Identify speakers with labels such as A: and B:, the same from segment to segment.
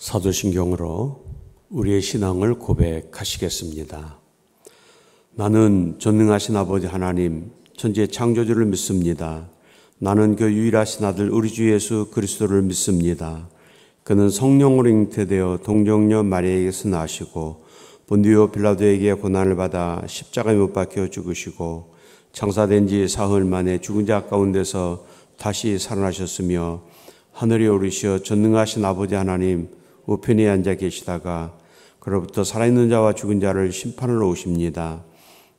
A: 사도신경으로 우리의 신앙을 고백하시겠습니다. 나는 전능하신 아버지 하나님, 천지의 창조주를 믿습니다. 나는 그 유일하신 아들 우리 주 예수 그리스도를 믿습니다. 그는 성령으로 잉태되어 동정녀 마리아에게서 나시고 본디오 빌라도에게 고난을 받아 십자가에 못 박혀 죽으시고 장사된 지 사흘 만에 죽은 자 가운데서 다시 살아나셨으며 하늘에 오르시어 전능하신 아버지 하나님 우편에 앉아 계시다가 그로부터 살아있는 자와 죽은 자를 심판하러 오십니다.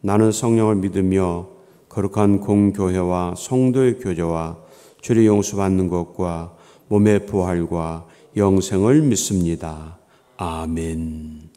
A: 나는 성령을 믿으며 거룩한 공교회와 성도의 교제와 죄를 용서받는 것과 몸의 부활과 영생을 믿습니다. 아멘.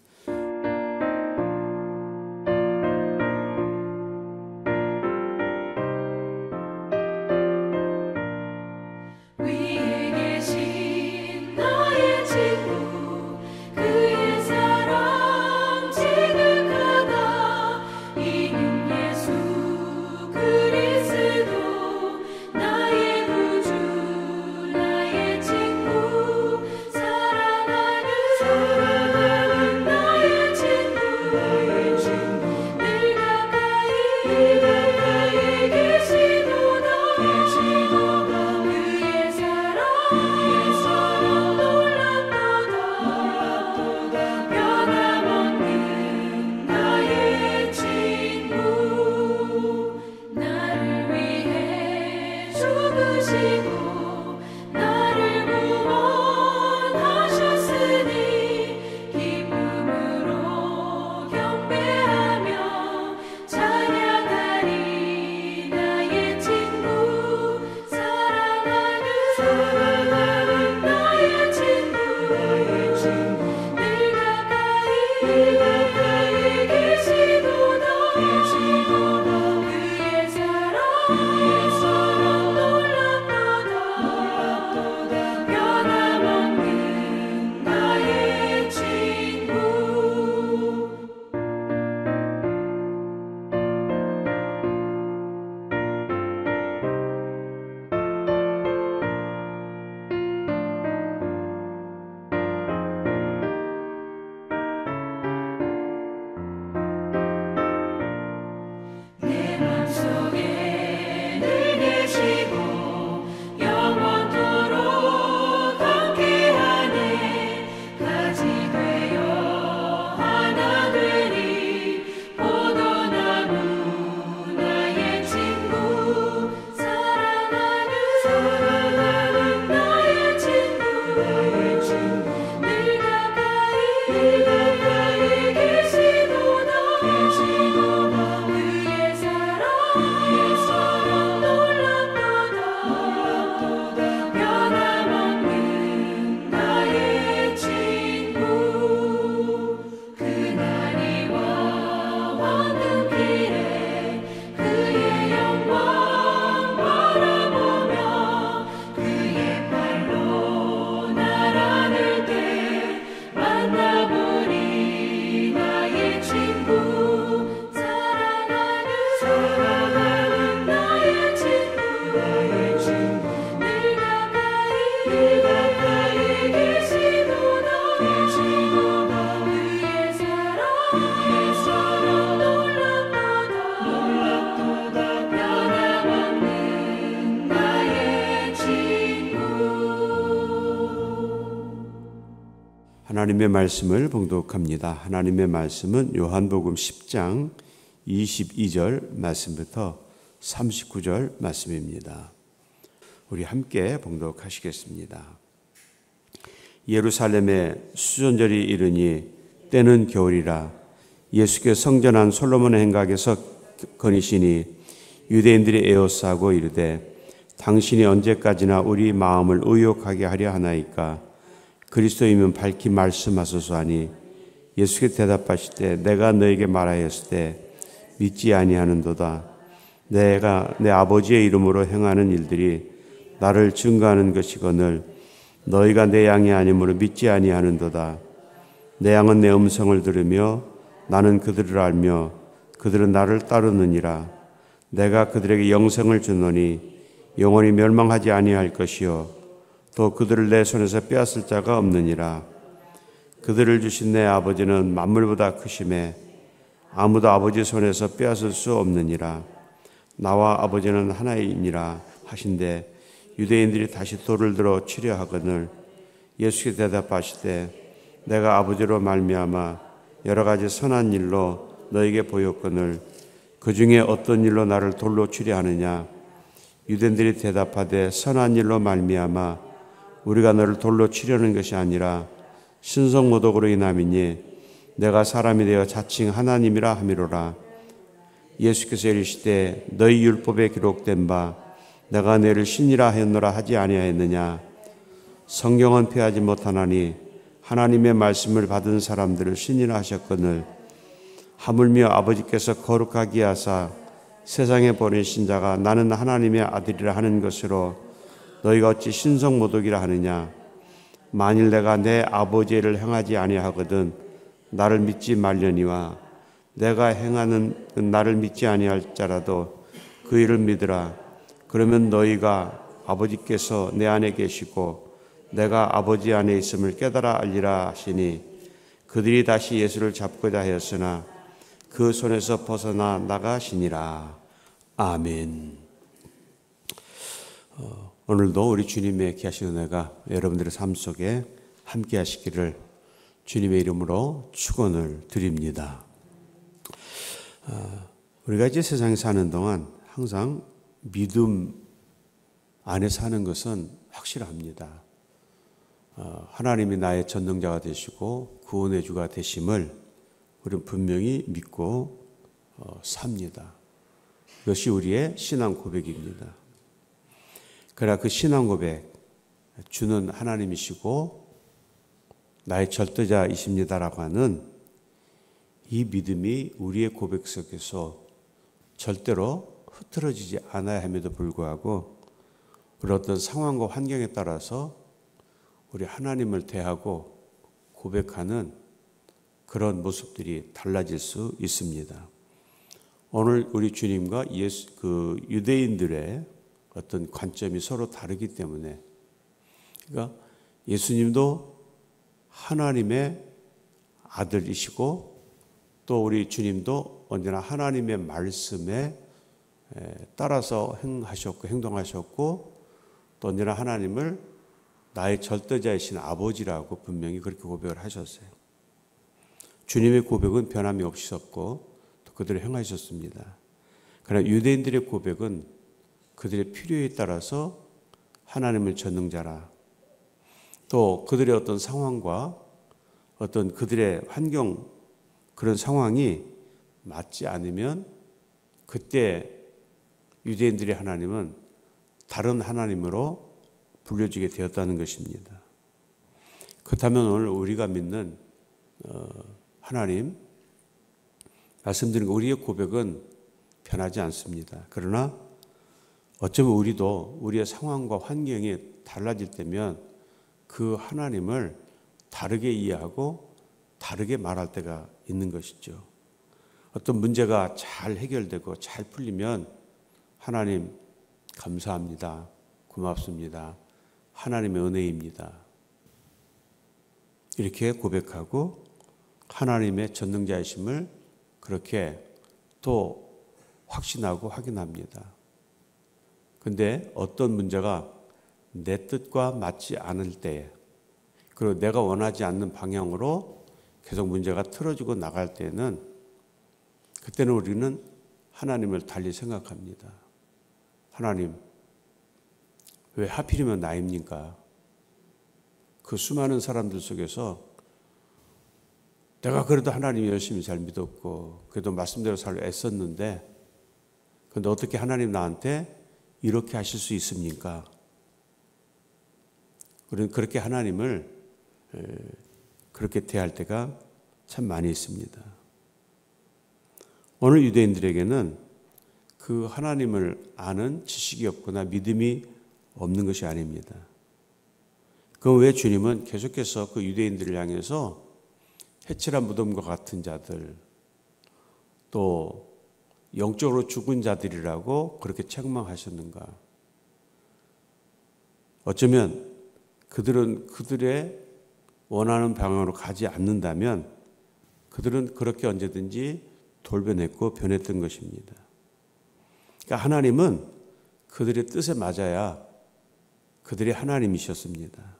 A: 하나님의 말씀을 봉독합니다. 하나님의 말씀은 요한복음 10장 22절 말씀부터 39절 말씀입니다. 우리 함께 봉독하시겠습니다. 예루살렘에 수전절이 이르니 때는 겨울이라 예수께서 성전한 솔로몬의 행각에서 거니시니 유대인들이 에워싸고 이르되 당신이 언제까지나 우리 마음을 의욕하게 하려 하나이까 그리스도이면 밝히 말씀하소서 하니 예수께서 대답하시되 내가 너에게 말하였을 때 믿지 아니하는도다. 내가 내 아버지의 이름으로 행하는 일들이 나를 증거하는 것이거늘 너희가 내 양이 아니므로 믿지 아니하는도다. 내 양은 내 음성을 들으며 나는 그들을 알며 그들은 나를 따르느니라. 내가 그들에게 영생을 주노니 영원히 멸망하지 아니할 것이요 또 그들을 내 손에서 빼앗을 자가 없느니라. 그들을 주신 내 아버지는 만물보다 크심에 아무도 아버지 손에서 빼앗을 수 없느니라. 나와 아버지는 하나이니라 하신대 유대인들이 다시 돌을 들어 치려 하거늘 예수께 대답하시되 내가 아버지로 말미암아 여러 가지 선한 일로 너에게 보였거늘 그 중에 어떤 일로 나를 돌로 치려 하느냐. 유대인들이 대답하되 선한 일로 말미암아 우리가 너를 돌로 치려는 것이 아니라 신성모독으로 인함이니 내가 사람이 되어 자칭 하나님이라 함이로라. 예수께서 이르시되 너희 율법에 기록된 바 내가 너를 신이라 하였노라 하지 아니하였느냐. 성경은 피하지 못하나니 하나님의 말씀을 받은 사람들을 신이라 하셨거늘 하물며 아버지께서 거룩하게 하사 세상에 보내신 자가 나는 하나님의 아들이라 하는 것으로 너희가 어찌 신성모독이라 하느냐. 만일 내가 내 아버지를 행하지 아니하거든 나를 믿지 말려니와 내가 행하는 나를 믿지 아니할 자라도 그 일을 믿으라. 그러면 너희가 아버지께서 내 안에 계시고 내가 아버지 안에 있음을 깨달아 알리라 하시니 그들이 다시 예수를 잡고자 하였으나 그 손에서 벗어나 나가시니라. 아멘. 오늘도 우리 주님의 귀하신 은혜가 여러분들의 삶 속에 함께 하시기를 주님의 이름으로 축원을 드립니다. 우리가 이제 세상에 사는 동안 항상 믿음 안에 사는 것은 확실합니다. 하나님이 나의 전능자가 되시고 구원의 주가 되심을 우리는 분명히 믿고 삽니다. 그것이 우리의 신앙 고백입니다. 그러나 그 신앙 고백, 주는 하나님이시고 나의 절대자이십니다라고 하는 이 믿음이 우리의 고백 속에서 절대로 흐트러지지 않아야 함에도 불구하고 우리 어떤 상황과 환경에 따라서 우리 하나님을 대하고 고백하는 그런 모습들이 달라질 수 있습니다. 오늘 우리 주님과 유대인들의 어떤 관점이 서로 다르기 때문에, 그러니까 예수님도 하나님의 아들이시고 또 우리 주님도 언제나 하나님의 말씀에 따라서 행하셨고 행동하셨고 또 언제나 하나님을 나의 절대자이신 아버지라고 분명히 그렇게 고백을 하셨어요. 주님의 고백은 변함이 없으셨고 또 그들을 행하셨습니다. 그러나 유대인들의 고백은 그들의 필요에 따라서 하나님을 전능자라, 또 그들의 어떤 상황과 어떤 그들의 환경, 그런 상황이 맞지 않으면 그때 유대인들의 하나님은 다른 하나님으로 불려지게 되었다는 것입니다. 그렇다면 오늘 우리가 믿는 하나님, 말씀드린 우리의 고백은 변하지 않습니다. 그러나 어쩌면 우리도 우리의 상황과 환경이 달라질 때면 그 하나님을 다르게 이해하고 다르게 말할 때가 있는 것이죠. 어떤 문제가 잘 해결되고 잘 풀리면 하나님 감사합니다. 고맙습니다. 하나님의 은혜입니다. 이렇게 고백하고 하나님의 전능자이심을 그렇게 또 확신하고 확인합니다. 근데 어떤 문제가 내 뜻과 맞지 않을 때, 그리고 내가 원하지 않는 방향으로 계속 문제가 틀어지고 나갈 때는, 그때는 우리는 하나님을 달리 생각합니다. 하나님, 왜 하필이면 나입니까? 그 수많은 사람들 속에서 내가 그래도 하나님 열심히 잘 믿었고 그래도 말씀대로 잘 애썼는데, 그런데 어떻게 하나님 나한테 이렇게 하실 수 있습니까? 우리는 그렇게 하나님을 그렇게 대할 때가 참 많이 있습니다. 오늘 유대인들에게는 그 하나님을 아는 지식이 없거나 믿음이 없는 것이 아닙니다. 그럼 왜 주님은 계속해서 그 유대인들을 향해서 해칠한 무덤과 같은 자들, 또 영적으로 죽은 자들이라고 그렇게 책망하셨는가? 어쩌면 그들은 그들의 원하는 방향으로 가지 않는다면 그들은 그렇게 언제든지 돌변했고 변했던 것입니다. 그러니까 하나님은 그들의 뜻에 맞아야 그들이 하나님이셨습니다.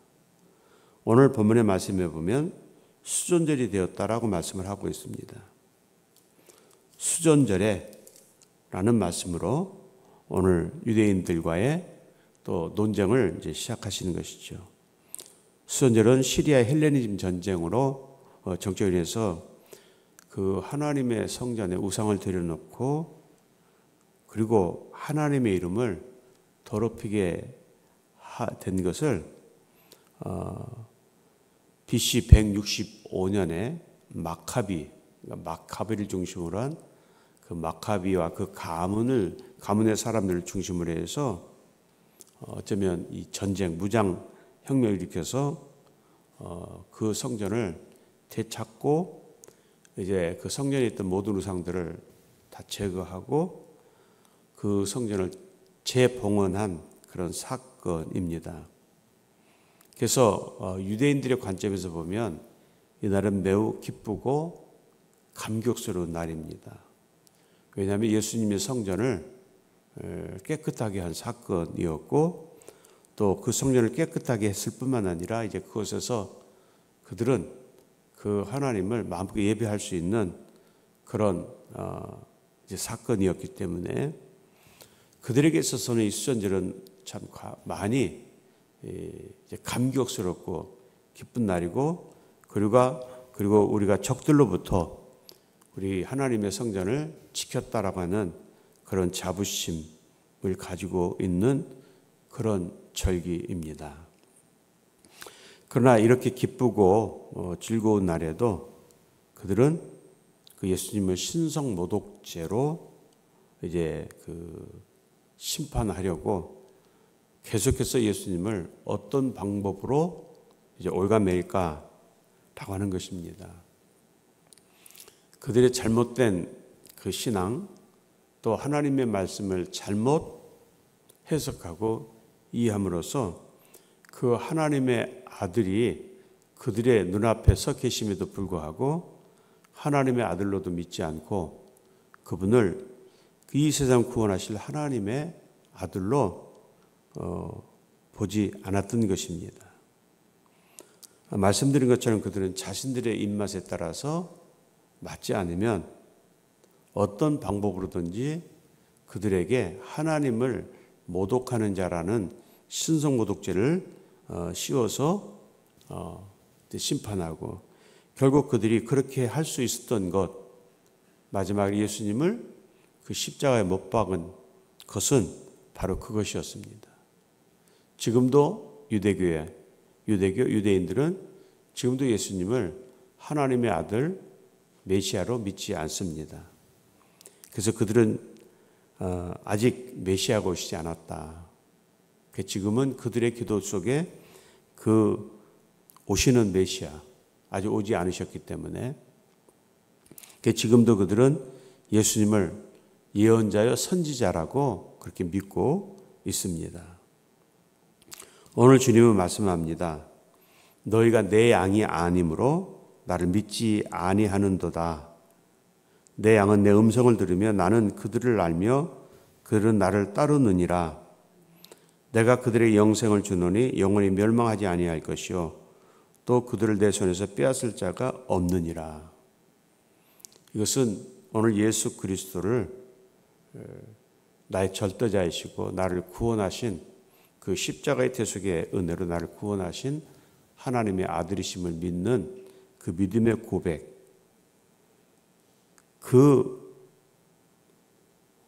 A: 오늘 본문의 말씀에 보면 수존절이 되었다라고 말씀을 하고 있습니다. 수존절에 라는 말씀으로 오늘 유대인들과의 또 논쟁을 이제 시작하시는 것이죠. 수존절은 시리아 헬레니즘 전쟁으로 정적으로 인해서 그 하나님의 성전에 우상을 들여놓고 그리고 하나님의 이름을 더럽히게 된 것을 BC 165년에 마카비를 중심으로 한 그 마카비와 그 가문의 사람들을 중심으로 해서 어쩌면 이 전쟁, 무장 혁명을 일으켜서 그 성전을 되찾고 이제 그 성전에 있던 모든 우상들을 다 제거하고 그 성전을 재봉헌한 그런 사건입니다. 그래서 유대인들의 관점에서 보면 이날은 매우 기쁘고 감격스러운 날입니다. 왜냐하면 예수님의 성전을 깨끗하게 한 사건이었고 또 그 성전을 깨끗하게 했을 뿐만 아니라 이제 그곳에서 그들은 그 하나님을 마음껏 예배할 수 있는 그런 이제 사건이었기 때문에 그들에게 있어서는 이 수전절은 참 많이 이제 감격스럽고 기쁜 날이고 그리고 우리가 적들로부터 우리 하나님의 성전을 지켰다라고 하는 그런 자부심을 가지고 있는 그런 절기입니다. 그러나 이렇게 기쁘고 즐거운 날에도 그들은 그 예수님을 신성 모독죄로 이제 그 심판하려고 계속해서 예수님을 어떤 방법으로 이제 올가매일까라고 하는 것입니다. 그들의 잘못된 그 신앙 또 하나님의 말씀을 잘못 해석하고 이해함으로써 그 하나님의 아들이 그들의 눈앞에 서 계심에도 불구하고 하나님의 아들로도 믿지 않고 그분을 이 세상 구원하실 하나님의 아들로 보지 않았던 것입니다. 말씀드린 것처럼 그들은 자신들의 입맛에 따라서 맞지 않으면 어떤 방법으로든지 그들에게 하나님을 모독하는 자라는 신성모독죄를 씌워서 심판하고 결국 그들이 그렇게 할 수 있었던 것 마지막에 예수님을 그 십자가에 못 박은 것은 바로 그것이었습니다. 지금도 유대인들은 지금도 예수님을 하나님의 아들 메시아로 믿지 않습니다. 그래서 그들은 아직 메시아가 오시지 않았다. 지금은 그들의 기도 속에 그 오시는 메시아 아직 오지 않으셨기 때문에 지금도 그들은 예수님을 예언자여 선지자라고 그렇게 믿고 있습니다. 오늘 주님은 말씀합니다. 너희가 내 양이 아니므로 나를 믿지 아니하는도다. 내 양은 내 음성을 들으며 나는 그들을 알며 그들은 나를 따르느니라. 내가 그들의 영생을 주노니 영원히 멸망하지 아니할 것이요 또 그들을 내 손에서 빼앗을 자가 없느니라. 이것은 오늘 예수 그리스도를 나의 절대자이시고 나를 구원하신 그 십자가의 대속의 은혜로 나를 구원하신 하나님의 아들이심을 믿는 그 믿음의 고백, 그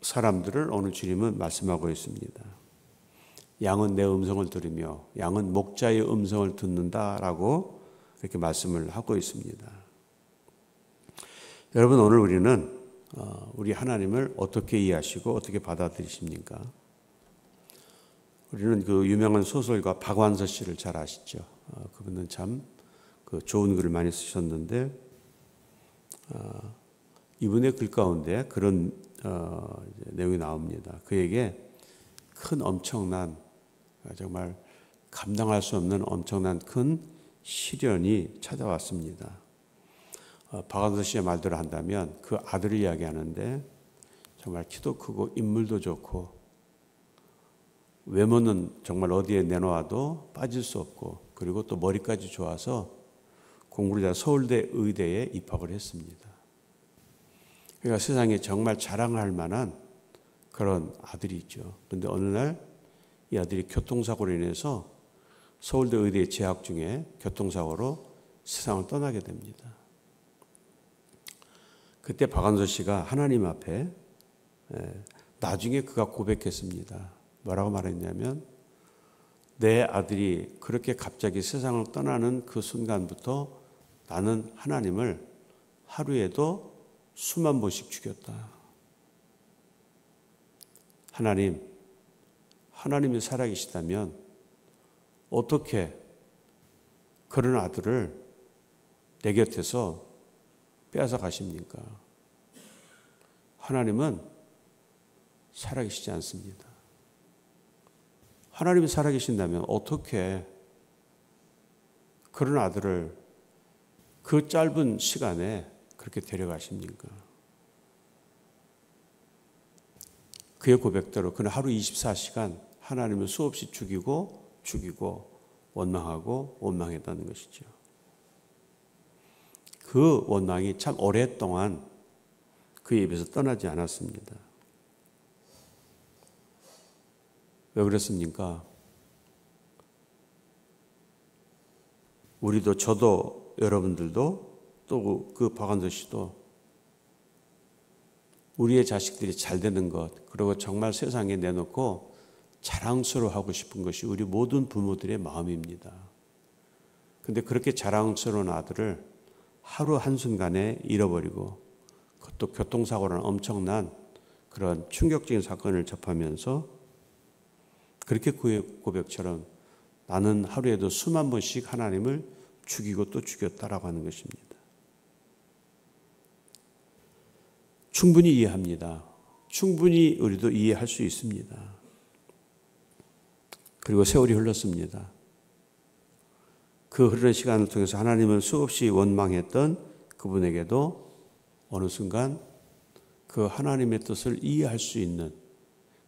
A: 사람들을 오늘 주님은 말씀하고 있습니다. 양은 내 음성을 들으며 양은 목자의 음성을 듣는다라고 이렇게 말씀을 하고 있습니다. 여러분 오늘 우리는 우리 하나님을 어떻게 이해하시고 어떻게 받아들이십니까? 우리는 그 유명한 소설가 박완서 씨를 잘 아시죠? 그분은 참 그 좋은 글을 많이 쓰셨는데 이분의 글 가운데 그런 내용이 나옵니다. 그에게 큰 엄청난 정말 감당할 수 없는 엄청난 큰 시련이 찾아왔습니다. 박완서 씨의 말대로 한다면 그 아들을 이야기하는데 정말 키도 크고 인물도 좋고 외모는 정말 어디에 내놓아도 빠질 수 없고 그리고 또 머리까지 좋아서 공부를 잘 서울대 의대에 입학을 했습니다. 그러니까 세상에 정말 자랑할 만한 그런 아들이 있죠. 그런데 어느 날 이 아들이 교통사고로 인해서 서울대 의대에 재학 중에 교통사고로 세상을 떠나게 됩니다. 그때 박완서 씨가 하나님 앞에 나중에 그가 고백했습니다. 뭐라고 말했냐면 내 아들이 그렇게 갑자기 세상을 떠나는 그 순간부터 나는 하나님을 하루에도 수만 번씩 죽였다. 하나님이 살아계시다면 어떻게 그런 아들을 내 곁에서 빼앗아 가십니까? 하나님은 살아계시지 않습니다. 하나님이 살아계신다면 어떻게 그런 아들을 그 짧은 시간에 그렇게 데려가십니까? 그의 고백대로 그는 하루 24시간 하나님을 수없이 죽이고 원망하고 원망했다는 것이죠. 그 원망이 참 오랫동안 그의 입에서 떠나지 않았습니다. 왜 그랬습니까? 우리도 저도 여러분들도 또 그 박완서 씨도 우리의 자식들이 잘 되는 것 그리고 정말 세상에 내놓고 자랑스러워하고 싶은 것이 우리 모든 부모들의 마음입니다. 그런데 그렇게 자랑스러운 아들을 하루 한순간에 잃어버리고 그것도 교통사고라는 엄청난 그런 충격적인 사건을 접하면서 그렇게 그의 고백처럼 나는 하루에도 수만 번씩 하나님을 죽이고 또 죽였다라고 하는 것입니다. 충분히 이해합니다. 충분히 우리도 이해할 수 있습니다. 그리고 세월이 흘렀습니다. 그 흐르는 시간을 통해서 하나님을 수없이 원망했던 그분에게도 어느 순간 그 하나님의 뜻을 이해할 수 있는,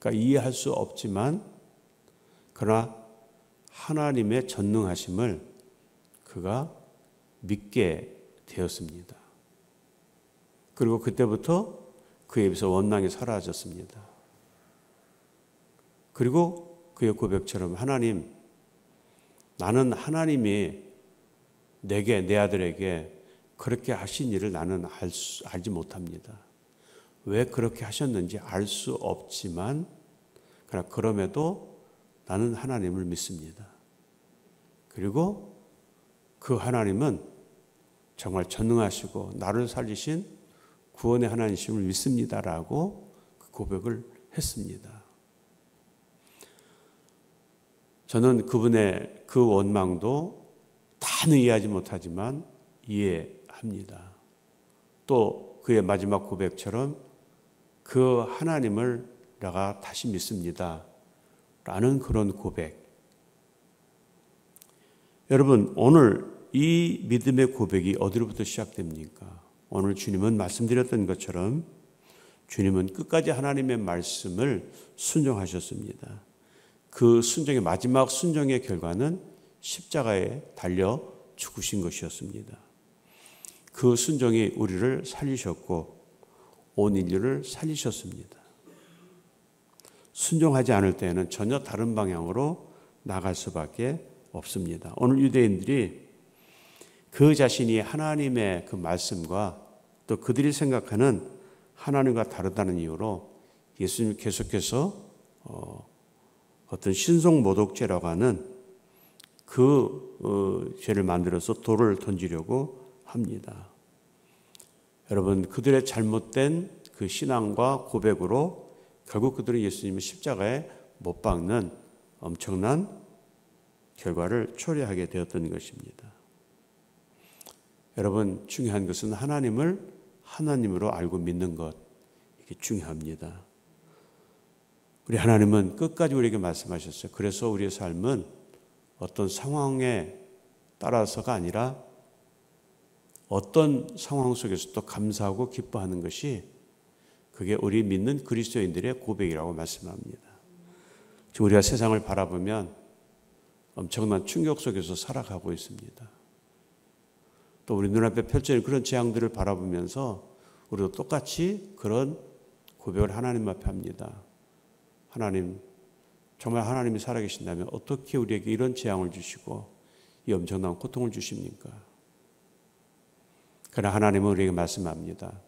A: 그러니까 이해할 수 없지만 그러나 하나님의 전능하심을 그가 믿게 되었습니다. 그리고 그때부터 그의 입에서 원망이 사라졌습니다. 그리고 그의 고백처럼 하나님, 나는 하나님이 내게, 내 아들에게 그렇게 하신 일을 나는 알지 못합니다. 왜 그렇게 하셨는지 알 수 없지만 그러나 그럼에도 나는 하나님을 믿습니다. 그리고 그 하나님은 정말 전능하시고 나를 살리신 구원의 하나님이심을 믿습니다라고 그 고백을 했습니다. 저는 그분의 그 원망도 다는 이해하지 못하지만 이해합니다. 또 그의 마지막 고백처럼 그 하나님을 내가 다시 믿습니다 라는 그런 고백. 여러분, 오늘 이 믿음의 고백이 어디로부터 시작됩니까? 오늘 주님은 말씀드렸던 것처럼 주님은 끝까지 하나님의 말씀을 순종하셨습니다. 그 순종의 마지막 순종의 결과는 십자가에 달려 죽으신 것이었습니다. 그 순종이 우리를 살리셨고 온 인류를 살리셨습니다. 순종하지 않을 때에는 전혀 다른 방향으로 나갈 수밖에 없습니다. 오늘 유대인들이 그 자신이 하나님의 그 말씀과 또 그들이 생각하는 하나님과 다르다는 이유로 예수님 계속해서 어떤 신성모독죄라고 하는 그 죄를 만들어서 돌을 던지려고 합니다. 여러분, 그들의 잘못된 그 신앙과 고백으로 결국 그들은 예수님을 십자가에 못 박는 엄청난 결과를 초래하게 되었던 것입니다. 여러분, 중요한 것은 하나님을 하나님으로 알고 믿는 것, 이게 중요합니다. 우리 하나님은 끝까지 우리에게 말씀하셨어요. 그래서 우리의 삶은 어떤 상황에 따라서가 아니라 어떤 상황 속에서도 감사하고 기뻐하는 것이 그게 우리 믿는 그리스도인들의 고백이라고 말씀합니다. 지금 우리가 세상을 바라보면 엄청난 충격 속에서 살아가고 있습니다. 또 우리 눈앞에 펼쳐진 그런 재앙들을 바라보면서 우리도 똑같이 그런 고백을 하나님 앞에 합니다. 하나님, 정말 하나님이 살아계신다면 어떻게 우리에게 이런 재앙을 주시고 이 엄청난 고통을 주십니까? 그러나 하나님은 우리에게 말씀합니다.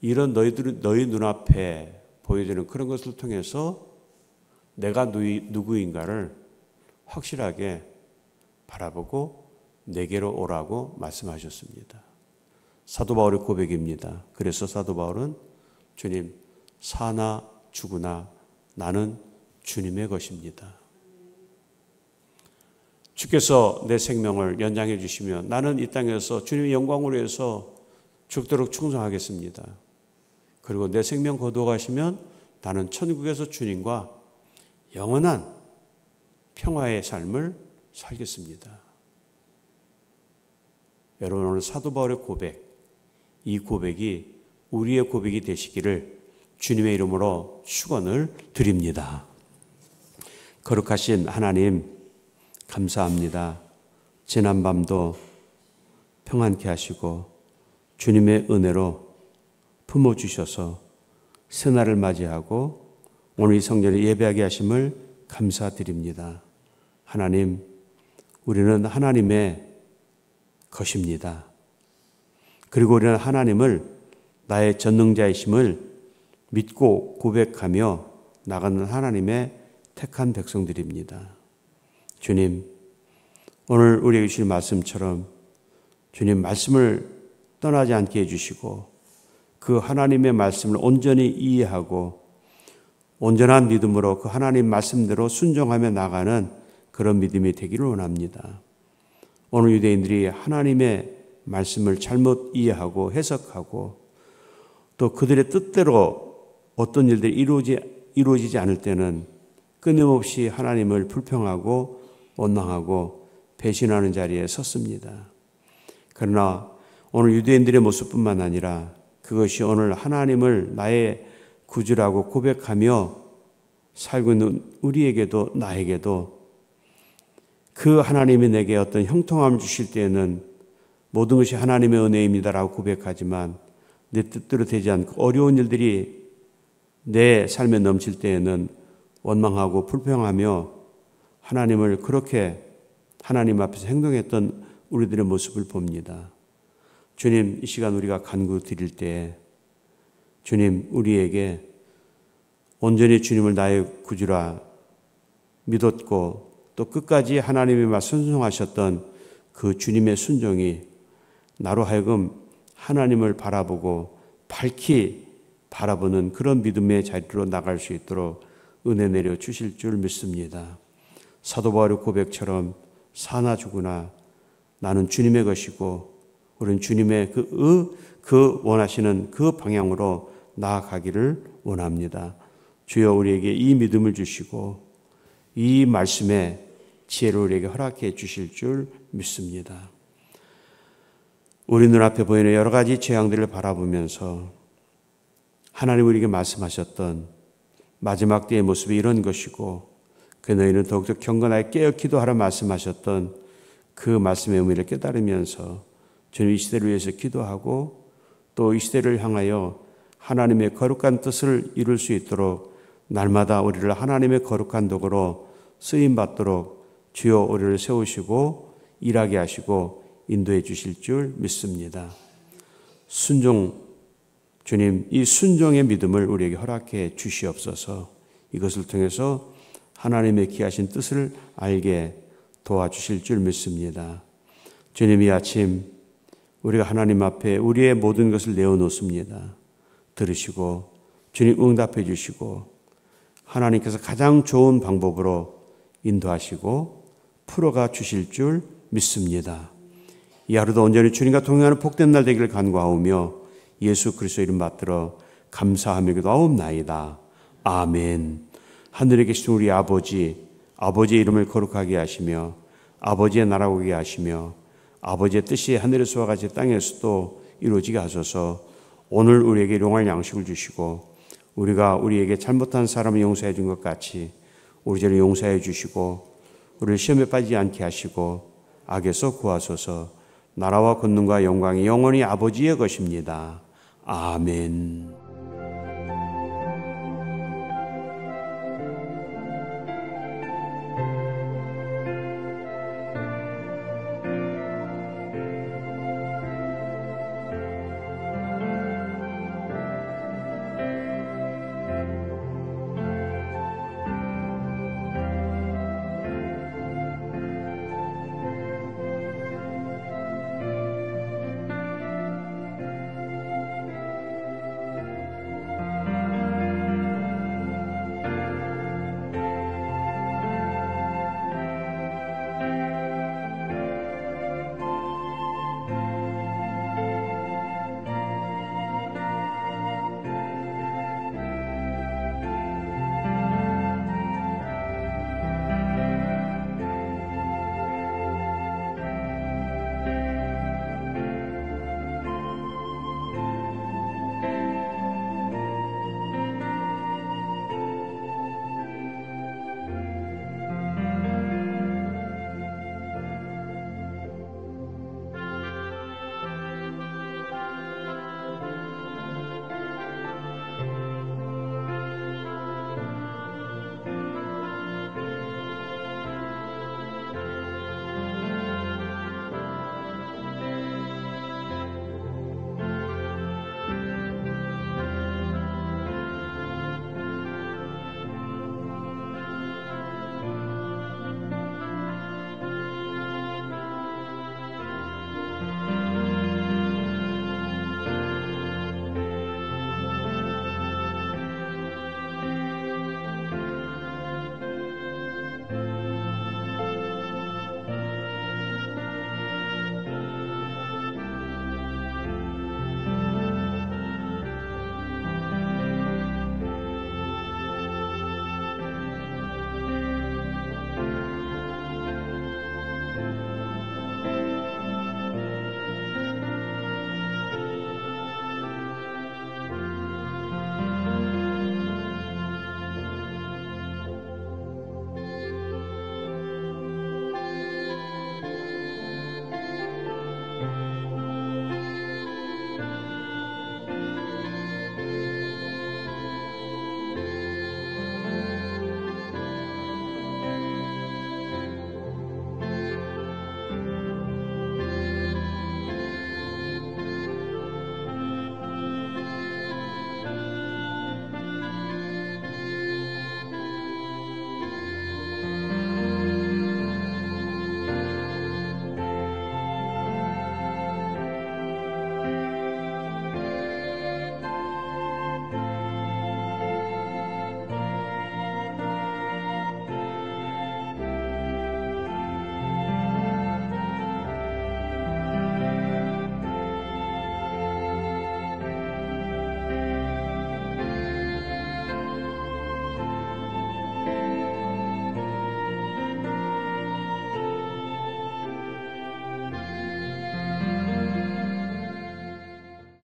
A: 이런 너희 눈앞에 보여지는 그런 것을 통해서 내가 누구인가를 확실하게 바라보고 내게로 오라고 말씀하셨습니다. 사도 바울의 고백입니다. 그래서 사도 바울은 주님, 사나 죽으나 나는 주님의 것입니다. 주께서 내 생명을 연장해 주시면 나는 이 땅에서 주님의 영광으로 해서 죽도록 충성하겠습니다. 그리고 내 생명 거두어가시면 나는 천국에서 주님과 영원한 평화의 삶을 살겠습니다. 여러분, 오늘 사도 바울의 고백, 이 고백이 우리의 고백이 되시기를 주님의 이름으로 축원을 드립니다. 거룩하신 하나님, 감사합니다. 지난밤도 평안케 하시고 주님의 은혜로 품어주셔서 새날을 맞이하고 오늘 이 성전에 예배하게 하심을 감사드립니다. 하나님, 우리는 하나님의 것입니다. 그리고 우리는 하나님을 나의 전능자이심을 믿고 고백하며 나가는 하나님의 택한 백성들입니다. 주님, 오늘 우리에게 주신 말씀처럼 주님 말씀을 떠나지 않게 해주시고 그 하나님의 말씀을 온전히 이해하고 온전한 믿음으로 그 하나님 말씀대로 순종하며 나가는 그런 믿음이 되기를 원합니다. 오늘 유대인들이 하나님의 말씀을 잘못 이해하고 해석하고 또 그들의 뜻대로 어떤 일들이 이루어지지 않을 때는 끊임없이 하나님을 불평하고 원망하고 배신하는 자리에 섰습니다. 그러나 오늘 유대인들의 모습뿐만 아니라 그것이 오늘 하나님을 나의 구주라고 고백하며 살고 있는 우리에게도 나에게도 그 하나님이 내게 어떤 형통함을 주실 때에는 모든 것이 하나님의 은혜입니다라고 고백하지만 내 뜻대로 되지 않고 어려운 일들이 내 삶에 넘칠 때에는 원망하고 불평하며 하나님을 그렇게 하나님 앞에서 행동했던 우리들의 모습을 봅니다. 주님, 이 시간 우리가 간구 드릴 때 주님, 우리에게 온전히 주님을 나의 구주라 믿었고 또 끝까지 하나님의 말 순종하셨던 그 주님의 순종이 나로 하여금 하나님을 바라보고 밝히 바라보는 그런 믿음의 자리로 나갈 수 있도록 은혜 내려 주실 줄 믿습니다. 사도 바울의 고백처럼 사나 죽으나 나는 주님의 것이고 우리는 주님의 그 원하시는 그 방향으로 나아가기를 원합니다. 주여, 우리에게 이 믿음을 주시고 이 말씀의 지혜를 우리에게 허락해 주실 줄 믿습니다. 우리 눈앞에 보이는 여러 가지 재앙들을 바라보면서 하나님 우리에게 말씀하셨던 마지막 때의 모습이 이런 것이고 그 너희는 더욱더 경건하게 깨어 기도하라 말씀하셨던 그 말씀의 의미를 깨달으면서 주님 이 시대를 위해서 기도하고 또 이 시대를 향하여 하나님의 거룩한 뜻을 이룰 수 있도록 날마다 우리를 하나님의 거룩한 도구로 쓰임받도록 주여 우리를 세우시고 일하게 하시고 인도해 주실 줄 믿습니다. 주님, 이 순종의 믿음을 우리에게 허락해 주시옵소서. 이것을 통해서 하나님의 귀하신 뜻을 알게 도와주실 줄 믿습니다. 주님, 이 아침 우리가 하나님 앞에 우리의 모든 것을 내어놓습니다. 들으시고 주님 응답해 주시고 하나님께서 가장 좋은 방법으로 인도하시고 풀어가 주실 줄 믿습니다. 이 하루도 온전히 주님과 동행하는 복된 날 되기를 간구하오며 예수 그리스도 이름 받들어 감사하며 기도하옵나이다. 아멘. 하늘에 계신 우리 아버지의 이름을 거룩하게 하시며 아버지의 나라가 오게 하시며 아버지의 뜻이 하늘에서와 같이 땅에서도 이루어지게 하소서. 오늘 우리에게 용할 양식을 주시고 우리가 우리에게 잘못한 사람을 용서해 준 것 같이 우리 죄를 용서해 주시고 우리를 시험에 빠지지 않게 하시고 악에서 구하소서. 나라와 권능과 영광이 영원히 아버지의 것입니다. 아멘.